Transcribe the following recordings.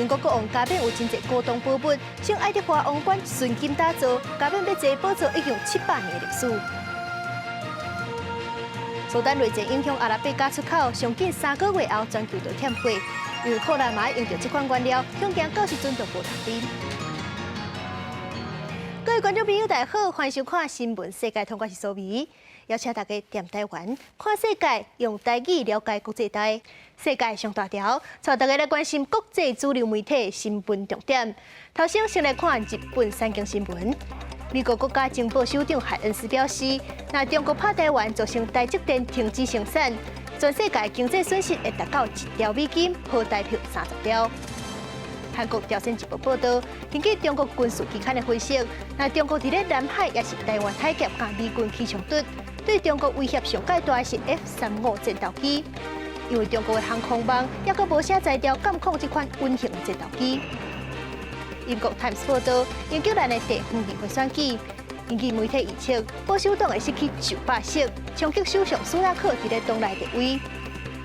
英国国王加冕有真侪高档宝物，像爱德华王冠纯金打造，加冕要坐宝座已经有700年的历史。苏丹内战影响阿拉伯加出口，上紧3个月后全球就欠货，因为可能嘛用到这款原料，恐惊到时阵就无通啉。各位观众朋友，大家好，欢迎收看《新闻世界通》，我是苏眉，邀请大家踮台湾看世界，用台语了解国际大。世界上大条，带大家来关心国际主流媒体新闻重点。头先来看日本三更新闻。美国国家情报首长海恩斯表示，若中国拍台湾造成台积电停止生产，全世界经济损失会达到1兆美金，好代表30兆。韩国朝鲜日报报道，根据中国军事期刊的分析，若中国伫咧南海也是台湾海峡甲美军起冲突，对中国威胁上界大的是 F-35战斗机，因为中国的航空网也阁无写材料监控这款稳型的战斗机。英国 Times 报道，英格兰的地方议会选举，根据媒体预测，保守党会失去900席，冲击首相苏纳克伫咧党内地位，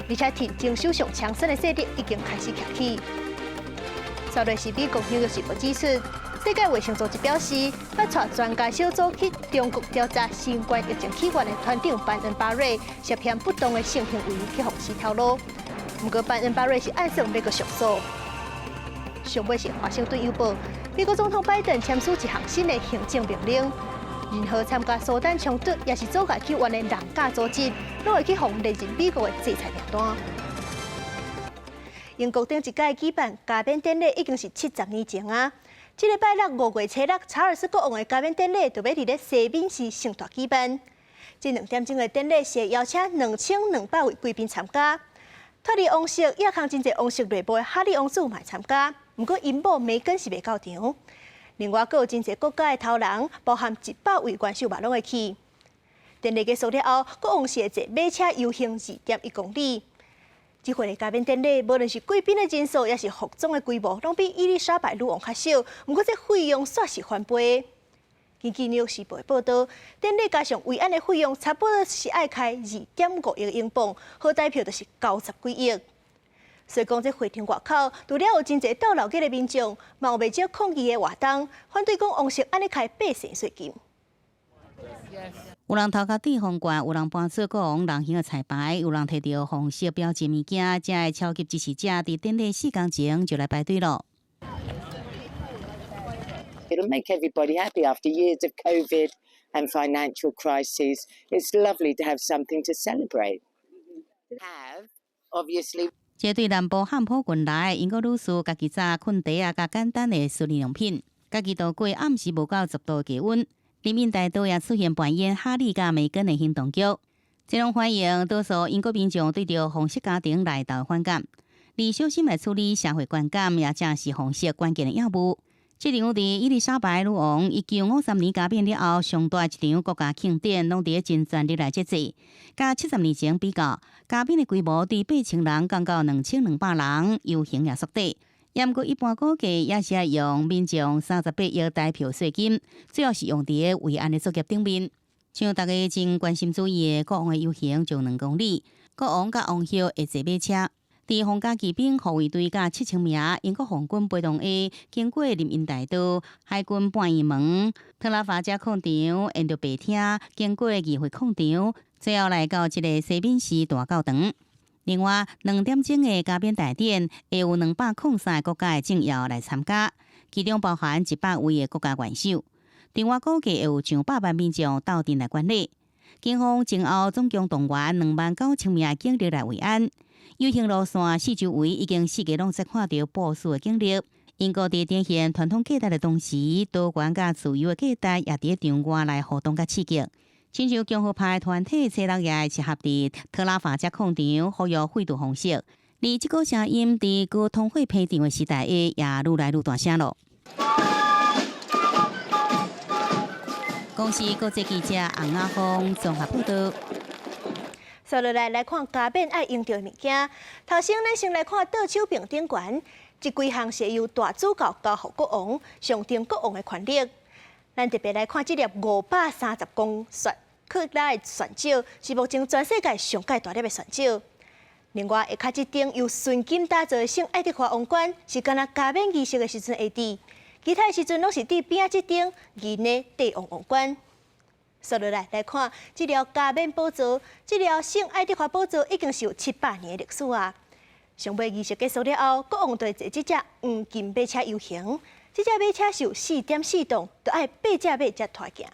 而且挺前首相强森的势力已经开始崛起。昨日是美国纽约时报指出，世界卫生组织表示，发出专家小组去中国调查新冠疫情起源的团长班恩巴瑞涉嫌不当的性行为去红市透露。不过，班恩巴瑞是按说要个上诉。上尾是华盛顿邮报，美国总统拜登签署一项新的行政命令，任何参加苏丹冲突也是阻碍救援的人假组织，都会去放列入美国的制裁名单。英国顶一届举办加冕典礼已经是70年前啊！这礼拜六5月初6，查尔斯国王的加冕典礼就要伫咧西敏寺盛大举办。这2点钟的典礼是邀请2200位贵宾参加。托里王室也扛真侪王室内部的哈利王子嘛参加，不过因某梅根是袂到场。另外，阁有真侪国家的头人，包含100位元首嘛拢会去。典礼结束了后，国王是会坐马车游行2.1公里。这回的加冕典礼，无论是贵宾的人数，也是服装的规模，拢比伊丽莎白女王较少。不过这费用煞是翻倍。根据《纽约时报》报道，典礼加上维安的费用，差不多是爱开2.5亿英镑，好代表就是90几亿。所以讲，这会场外口除了有真侪斗老街的民众，嘛有袂少抗议的活动，反对讲王室安尼开百姓税金。有人头壳顶皇冠，有人搬出国王人形的彩排，有人摕到红色标志物件，这的超级支持者伫典礼4天前就来排队咯。It'll make everybody happy after years of COVID and financial crises. It's lovely to have something to celebrate. Obviously. 这对南部汉普郡来英国女士，家己早困地啊，甲简单的私人用品，家己度过暗时无到10度低温。人民大道也出现扮演哈利甲梅根的行动剧，这种反应多数英国民众对着红色家庭来到反感，而小心来处理社会观感，也正是红色关键的要务。这场伫伊丽莎白女王1953年加冕了后，上大一场国家庆典，拢伫真全力来节制。甲70年前比较，加冕的规模伫8,000人降到2200人，游行也缩短。不过一般估计也是要用民众38亿台票税金，主要是用伫维安的作业顶面。像大家真关心注意的国王的游行就2公里，国王甲王后会坐马车。伫皇家骑兵护卫队甲70名英国皇军陪同的，经过人民大道、海军搬移门、特拉法加广场，沿着白厅，经过议会广场，最后来到这个西敏寺大教堂。另外，2点钟的加冕大典，会有203个国家的政要来参加，其中包含100位的国家元首。另外，估计会有上百万民众到场来观礼。警方前后总共动员29000名警力来维安。游行路线四周围已经4个拢在看到部署的警力。英国伫展现传统价值的同时，多元甲自由的价值也伫场外来活动甲刺激。亲像共和派团体初6夜集合伫特拉法加广场，呼吁废除红色。而这个声音伫高通会批场的时代也愈来愈大声咯。公司国际记者洪雅峰综合报道。接落来看加冕爱用到的物件。头先咱先来看倒手柄顶悬，这几项是由大主教交予国王，象征国王的权力。咱特别来看这粒530公克拉的旋钮，是目前全世界上界大粒的旋钮。另外，下骹一顶由纯金打造的圣爱德华王冠，是敢若加冕仪式的时阵会戴，其他时阵拢是戴边仔一顶银的帝王王冠。说落来看，这条加冕宝座，这条圣爱德华宝座已经是有700年的历史啊。上尾仪式结束了后，国王就坐这只黄金马车游行，这只马车是有4.4栋，就要8只马才拖行。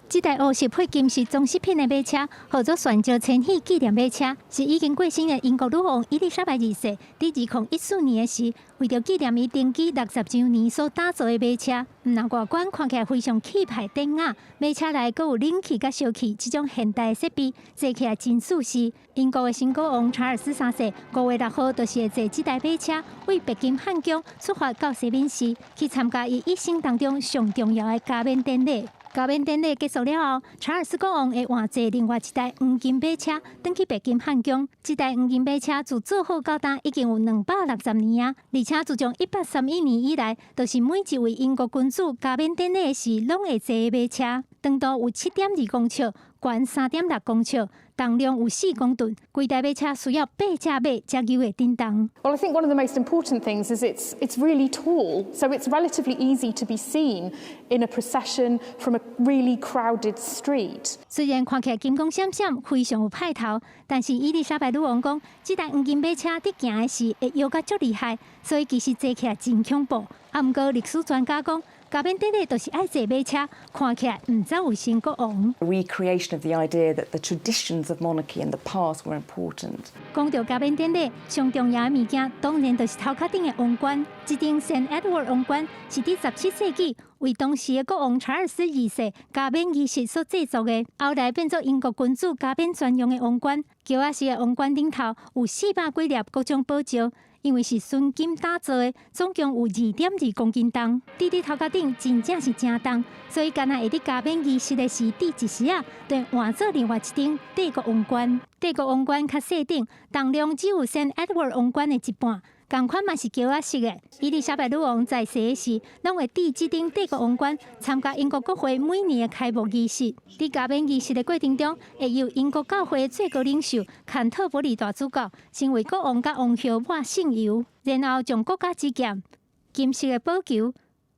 这台乌石配金饰装饰品的马车，号做传召千禧纪念马车，是已经过身的英国女王伊丽莎白二世在2014年的时，为着纪念伊登基60周年所打造的马车。唔但外观看起来非常气派典雅，马车内阁有冷气甲烧气这种现代的设备，坐起来真舒适。英国的新国王查尔斯3世5月6号就是会坐这台马车，为白金汉宫出发到西敏寺，去参加伊一生当中上重要的加冕典礼。加冕典礼结束了后，查尔斯国王会换坐另外一台黄金马车，登去白金汉宫。这台黄金马车自做好到今已经有260年啊，而且自从1831年以来，就是每一位英国君主加冕典礼时拢会坐的马车。长度有7.2公尺，宽3.6公尺，重量有4公吨。规台马车需要8只马才游会叮当。Well, I think one of the most important things is it's really tall, so it's relatively easy to be seen in a procession from a really crowded street. 虽然看起来金光闪闪，非常有派头，但是伊丽莎白女王讲，这台黄金马车伫行的时会摇甲足厉害，所以其实坐起来真恐怖。不过历史专家讲，加冕典礼就是爱坐马车，看起来唔则有新国王。A recreation of the idea that the traditions of monarchy in the past were important. 讲到加冕典礼，上重要的物件当然就是头壳顶的王冠。这顶圣埃德华王冠是伫17世纪为当时的国王查尔斯2世加冕仪式所制作的，后来变作英国君主加冕专用的王冠。桥仔式的王冠顶头有400几粒各种宝石。因为是纯金打造的，总共有2.2公斤重。戴伫头壳顶真正是真重，所以敢若会伫加冕仪式的时戴一时啊，就换做另外一顶帝国王冠。帝国王冠较细顶，重量只有圣埃德华王冠的一半。同款嘛是桥仔式的。伊丽莎白女王在世的时，拢会戴这顶帝国王冠，参加英国国会每年的开幕仪式。伫加冕仪式的过程中，会由英国教会最高领袖坎特伯里大主教，先为国王甲王后抹圣油，然后将国家之剑、金色的宝球、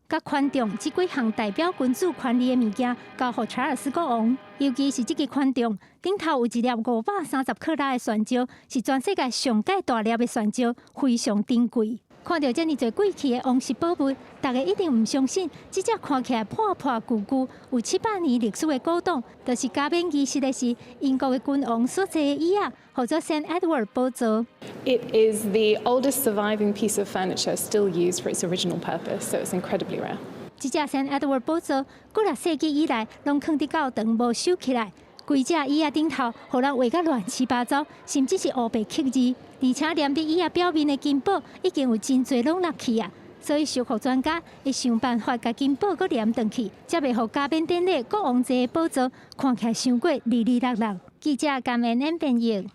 甲权杖这几项代表君主权力的物件交予查尔斯国王。尤其是这个权杖，顶头有一粒530克拉的钻石，是全世界上界大粒的钻石，非常珍贵。看到这么多贵气的王室宝贝，大家一定唔相信，这只看起来破破旧旧、有700年历史的古董，就是加冕仪式的是英国的君王所坐的椅仔，叫做圣埃德华宝座。It is the oldest surviving piece of furniture still used for its original purpose, so it's incredibly rare. 这只圣埃德华宝座，几6世纪以来，拢放伫教堂无收起来。规只椅仔顶头，互人画甲乱七八糟，甚至是乌白刻字，而且连伫椅仔表面的金宝已经有真侪拢落去啊。所以，修复专家会想办法甲金宝搁连转去，才袂互加冕典礼国王坐的宝座看起来伤过利利落落。记者甘恩恩编译。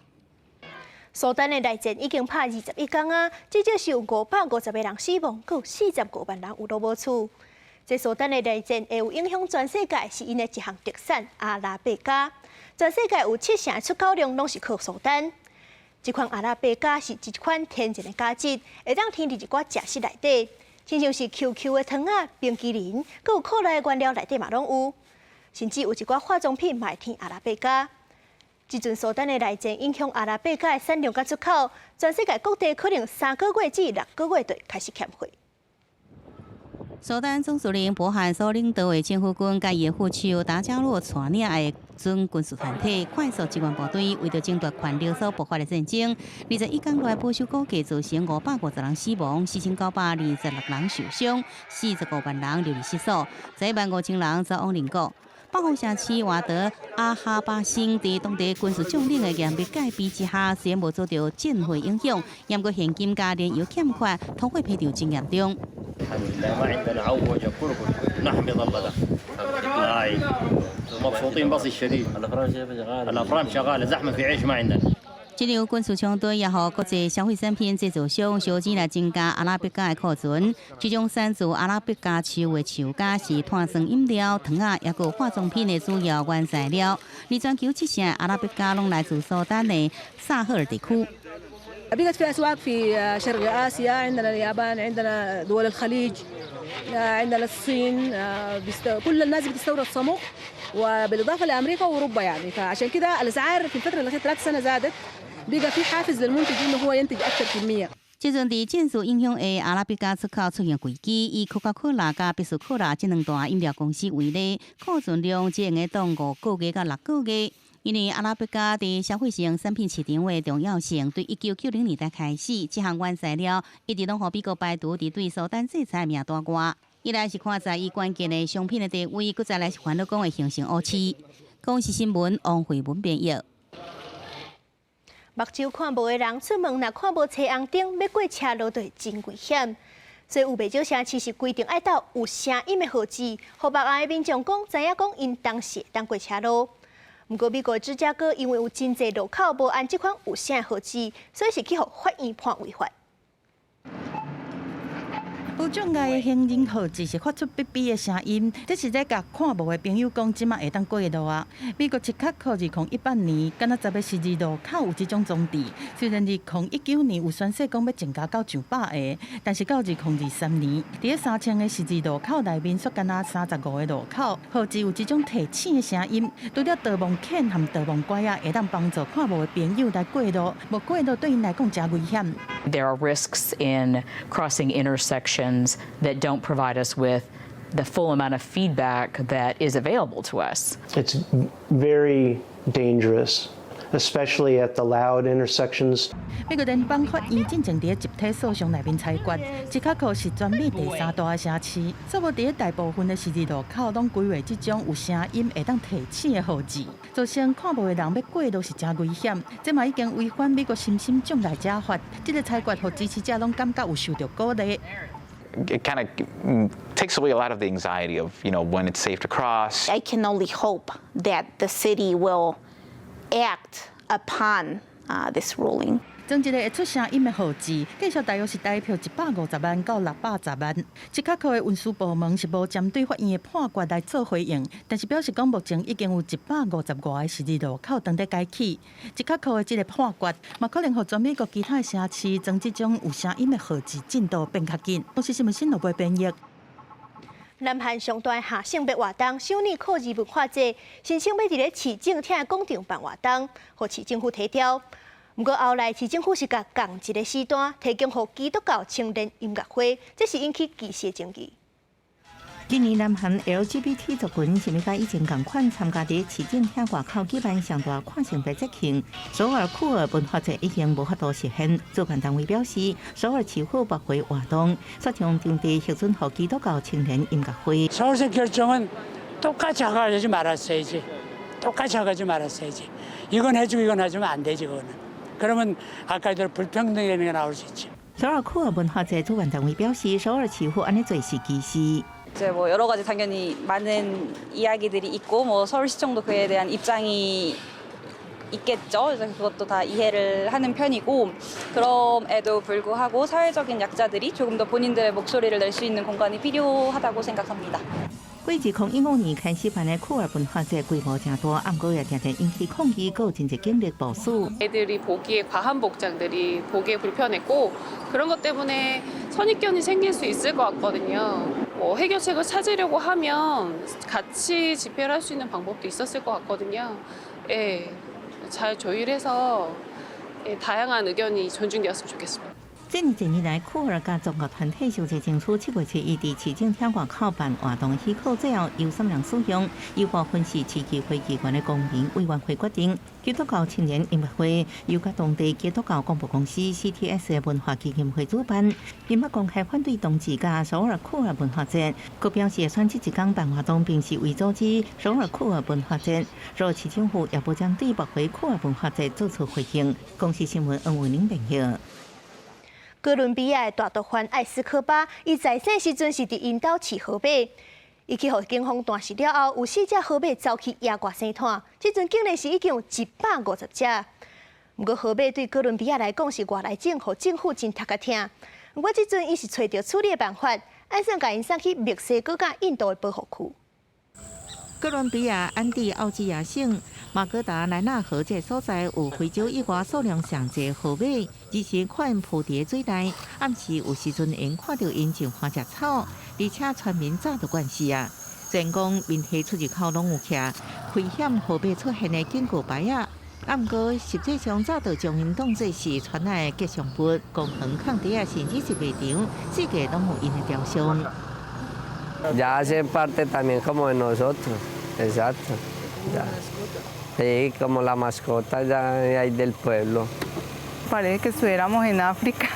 苏丹的内战已经拍21天啊，至少是有550个人死亡，佮有45万人有落无厝。这苏丹的内战会有影响全世界，是因的一项特产阿拉伯加。全世界有7成的出口量拢是靠苏丹。这款阿拉伯加是一款天然的加质，会当添入一寡食食内底，亲像是 QQ 的糖啊、冰淇淋，佮有可乐的原料内底嘛拢有，甚至有一寡化妆品嘛会添阿拉伯加。即阵苏丹的内战影响阿拉伯加的产量甲出口，全世界各地可能3个月至6个月就开始欠货。苏丹总司令伯汗所领导的政府军甲伊的副手达加洛带领的准军事团体快速支援部队，为着争夺权力所爆发的战争，21天来保守估计造成550人死亡，4926人受伤，45万人流离失所，15000人走亡邻国。北方城市瓦德阿哈巴辛伫当地军事将领的严密戒备之下，虽然无遭到战火影响，不过现金加燃油欠缺，通货膨胀真严重。الحمد لله ما عندنا عوجة كركر نحمد الله ده مبسوطين بس الشديد الافران شغاله زحمه في عيش ما عندنا 这场军事冲突也让国际消费产品制造商小钱来增加阿拉伯加的库存。这种产自阿拉伯加树的树架是碳酸饮料、糖啊，也有化妆品的主要原材料。而全球7成阿拉伯加拢来自苏丹的萨赫尔地区。 بقت في أسواق في شرق آسيا عندنا اليابان عندنا دول الخليج عندنا الصين كل الناس بتستورد صمغ وبالإضافة لأمريكا وأوروبا يعني فعشان كده الأسعار في الفترة الأخيرة 3 سنة زادت بقى في حافز للمنتج إنه هو ينتج أكثر كمية. 这阵伫战事影响下，阿拉伯加出口出现危机，以可口可乐甲必胜客这两大饮料公司为例，库存量只用当5个月到6个月。 因为阿拉伯加伫消费性产品市场的重要性，对1990年代开始，这项原材料一直拢互美国排除伫对苏丹制裁的名单外。一来是看在伊关键的商品的地位，搁再来是烦恼讲会形成误区。公视新闻王慧文编译。目睭看无的人出门，若看无车红灯，要过车路就会真危险。所以有袂少城市是规定爱到有声音的号志，互别个民众讲知影讲因当时会当过车路。 不过，美国芝加哥因为有真侪路口无按这款有声号志，所以是去互法院判违法。有障碍的行人号志是发出哔哔的声音，这是在甲看无的朋友讲，即马会当过路啊。美国芝加哥2018年，敢若10个十字路口有这种装置，虽然2019年有宣誓讲要增加到900个，但是到2023年，伫3000个十字路口内面，却敢若35个路口号志有这种提醒的声音。除了导盲犬和导盲拐啊，会当帮助看无的朋友来过路，无过路对因来讲真危险。There are risks in crossing intersections that don't provide us with the full amount of feedback that is available to us. It's very dangerous, especially at the loud intersections. 美国联邦法院进前伫集体诉讼内面裁决，芝加哥是全美第3大的城市，所以伫大部分的十字路口拢规划这种有声音会当提醒的号志，造成看无的人要过路是真危险。这嘛已经违反美国身心障碍者法，这个裁决，互支持者拢感觉有受到鼓励。 It kind of takes away a lot of the anxiety of, when it's safe to cross. I can only hope that the city will act upon this ruling. 装一个会出声音的号志，计数大约是台票150万到610万。芝加哥的运输部门是无针对法院的判决来做回应，但是表示讲目前已经有150外个十字路口等在改起。芝加哥的这个判决，嘛可能让全美国其他城市装这种有声音的号志进度变较紧。我是新闻新闻部编译。南韩上大下性别活动，首年靠日文化节，申请要伫咧市政厅的广场办活动，互市政府提掉。 不过后来，市政府是甲共一个时段提供予基督教青年音乐会，这是引起歧视的争议。今年南韩 LGBT 族群是要甲以前共款参加伫市政厅外口举办上大跨性别节庆。首尔酷儿文化节已经无法度实现，主办单位表示，首尔市府驳回活动，说将场地核准予基督教青年音乐会。 서울시 결정은 똑같이 하지 말았어야지. 똑같이 하지 말았어야지. 이건 해주고 이건 해주면 안 되지 그거는. 그러면 아까 들 불평등이라는 게 나올 수 있지. 首尔酷儿文化节主办单位表示，首尔市府安尼做是歧视。 이제 뭐 여러 가지 당연히 많은 이야기들이 있고 뭐 서울시청도 그에 대한 입장이 있겠죠. 그래서 그것도 다 이해를 하는 편이고 그럼에도 불구하고 사회적인 약자들이 조금 더 본인들의 목소리를 낼 수 있는 공간이 필요하다고 생각합니다. 过2015年开始办的酷儿文化节规模真大，不过也常常引起抗议，有真侪警力部署。 애들이 보기에 과한 복장들이 보기에 불편했고 그런 것 때문에 선입견이 생길 수 있을 것 같거든요. 뭐 해결책을 찾으려고 하면 같이 집회를 할 수 있는 방법도 있었을 것 같거든요. 예, 잘 조율해서 다양한 의견이 존중되었으면 좋겠습니다. 这2年来，酷儿甲宗教团体相继争取7月7日伫市政厅外口办活动许可之后，由3人使用，由部分是市议会议员的公民委员会决定。基督教青年音乐会由甲当地基督教广播公司 CTS 的文化基金会主办，并不公开反对同志甲首尔酷儿文化节。佮表示选这一天办活动，并是为阻止首尔酷儿文化节。若市政府也无将对驳回酷儿文化节做出回应。公视新闻恩惠宁编译。 哥伦比亚的大毒贩艾斯科巴，伊在生时阵是伫因兜饲河马，伊去互警方断视了后，有4只河马走去野外生摊，即阵竟然是已经有150只。不过河马对哥伦比亚来讲是外来种，互政府真踢甲疼。不过这阵伊是找到处理的办法，按算甲因送去墨西哥甲印度的保护区。哥伦比亚安第奥基亚省马格达莱纳河这所在有非洲以外数量上济河马，日前看浮伫水内，暗时有时阵因看到因种花食草，而且村民早就惯势啊。虽然讲面溪出入口拢有徛危险河马出现的警告牌啊，不过实际上早就将因当作是船内的吉祥物，公园空地啊，甚至是卖场，世界拢有因的雕像。Ya hace parte también como de nosotros, exacto. Ya. Sí, como la mascota ya hay del pueblo. Parece que estuviéramos en África.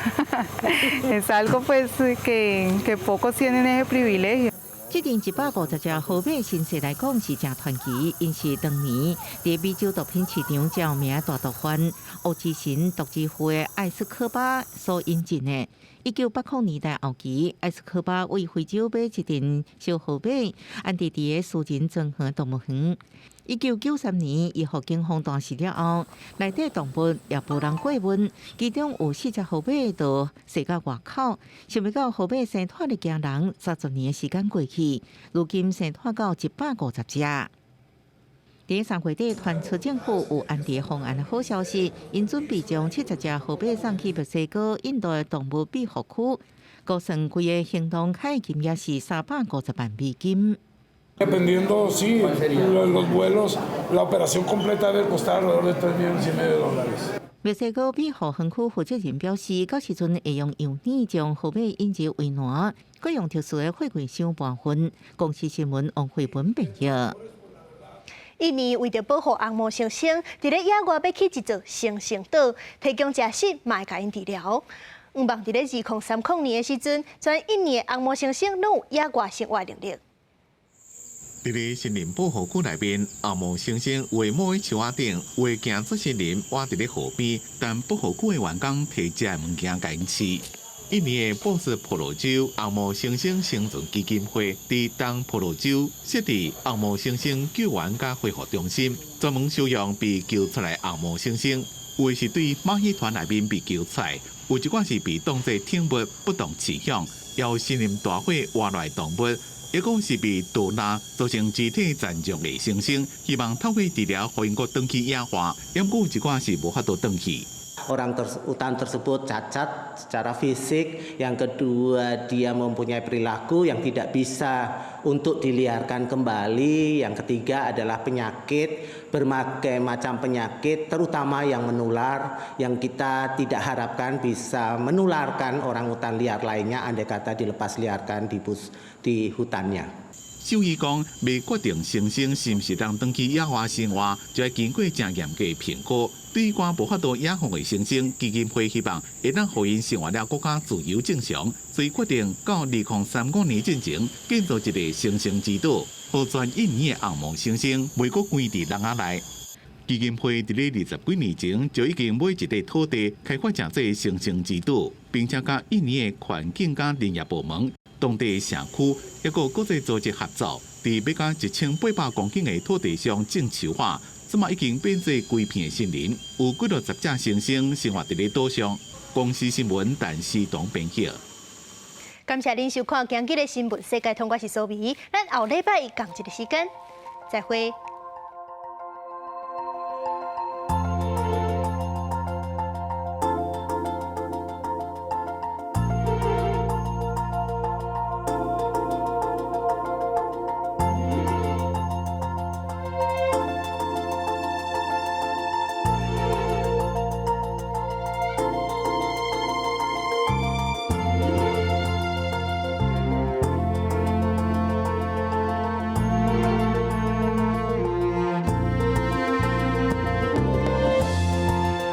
Es algo pues que pocos tienen ese privilegio. 这阵150只河马，形势来讲是真传奇，因是当年在美洲毒品市场较有名的大毒贩欧之神毒之父的艾斯科巴所引进的。1980年代后期，艾斯科巴为非洲买一阵小河马，安置伫个私人综合动物园。1993年，伊互警方断视了后，内底动物也无人过问，其中有4只河马就射到外口。想不到河马生脱的惊人，30年的时间过去，如今生脱到150只。伫3月底传出政府有安置方案的好消息，因准备将70只河马送去墨西哥、印度的动物庇护区，估算规个行动开的金额是350万美金。Dependiendo, sí, los vuelos, la operación completa debe costar alrededor de $3,5 millones. 墨西哥庇护园区负责人表示，到时阵会用油泥将河马引入围栏，佮用特殊的货柜箱搬运。公司新闻王慧文报道。印尼为着保护红毛猩猩，伫咧野外要起一座猩猩岛，提供食食，嘛会甲因治疗。毋忘伫咧2030年的时阵，全印尼的红毛猩猩拢有野外生活能力。伫咧森林保护区内面，红毛猩猩围摸喺树仔顶，围行出森林，活伫咧河边，但保护区的员工摕食的物件甲因吃。印尼的波斯婆罗洲红毛猩猩生存基金会伫东婆罗洲设置红毛猩猩救援甲恢复中心，专门收容被救出来红毛猩猩。有的是对马戏团内面被救出来，有一寡是被当作宠物不当饲养，也有森林大火活来动物。一个是被毒蜡造成肢体残障的猩猩，希望透过治疗，让因个转去野化。也有一寡是无法度转去。Orang hutan tersebut cacat secara fisik, yang kedua dia mempunyai perilaku yang tidak bisa untuk diliarkan kembali, yang ketiga adalah penyakit, berbagai macam penyakit terutama yang menular yang kita tidak harapkan bisa menularkan orang hutan liar lainnya andai kata dilepas liarkan di hutannya. 兽医讲，未决定猩猩是毋是当转去野外生活，就要经过正严格的评估。对于无法度野放的猩猩，基金会希望会当互因生活了更加自由正常，所以决定到2035年之前建造一个猩猩之岛，互全印尼的红毛猩猩袂阁关伫笼仔内。基金会伫咧20几年前就已经买一块土地，开发真济猩猩之岛，并且甲印尼的环境甲林业部门。当地社区一个国际组织合作，伫要甲1800公顷的土地上种树花，即嘛已经变做规片森林，有几多10只猩猩生活伫咧岛上。公司新闻陈思东编辑。感谢您收看今日的新闻世界，通过是苏眉，咱后礼拜同一个时间再会。